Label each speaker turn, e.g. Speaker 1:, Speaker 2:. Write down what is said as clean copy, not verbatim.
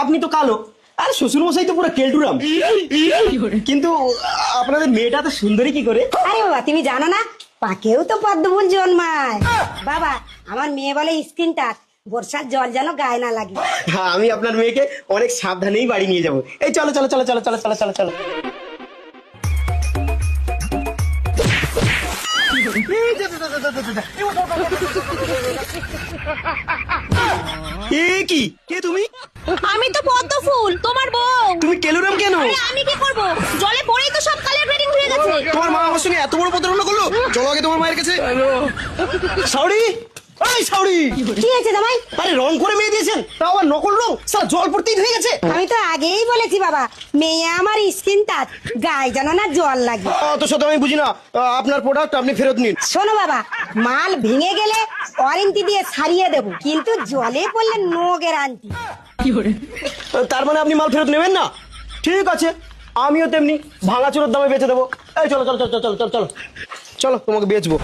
Speaker 1: আপনি তো কালো, আর শ্বশুর মশাই তো পুরো কেলটুরাম। কিন্তু আপনাদের মেয়েটা তো সুন্দরী কি করে?
Speaker 2: আরে বাবা তুমি জানো না, পাকেও তো পদ্মফুল জন্মায়। বাবা আমার মেয়ে বলে স্কিন টাচ, বর্ষার জল যেন গায়ে না লাগে।
Speaker 1: হ্যাঁ, আমি আপনার মেয়েকে অনেক সাবধানেই বাড়ি নিয়ে যাবো। এই চলো চলো চলো চলো চলো চলো চলো চলো। এ কি, কে তুমি?
Speaker 3: আমি তো পদ্ম ফুল, তোমার বউ।
Speaker 1: তুমি কেলুরাম কেন?
Speaker 3: আরে আমি কি করব, জলে পড়েই তো সব কালার গ্রেডিং হয়ে গেছে।
Speaker 1: তোমার মা আমার সঙ্গে এত বড় প্রতারণা করলো? চলো আগে তোমার মায়ের কাছে। সাউরি, এই সাউরি,
Speaker 2: কি হয়েছে জামাই?
Speaker 1: আরে রং করে মেয়ে দিয়েছেন, তাও আবার নকল রং, সারা জল পড়তেই হয়ে গেছে।
Speaker 2: আমি তো আগেই বলেছি বাবা, মেয়ে আমার স্কিন টাচ, গায়ে যেন না জল লাগে।
Speaker 1: অত শত আমি বুঝি না, আপনার প্রোডাক্ট আপনি ফেরত নিন।
Speaker 2: শোনো বাবা, মাল ভেঙে গেলে ওয়ারেন্টি দিয়ে সারিয়ে দেবো, কিন্তু জলে পড়লে নো গ্যারান্টি।
Speaker 1: তার মানে আপনি মাল ফেরত নেবেন না? ঠিক আছে, আমিও তেমনি ভাঙাচুরোর দামে বেচে দেবো। এই চলো চলো চলো চলো চলো চলো চলো, তোমাকে বেচবো।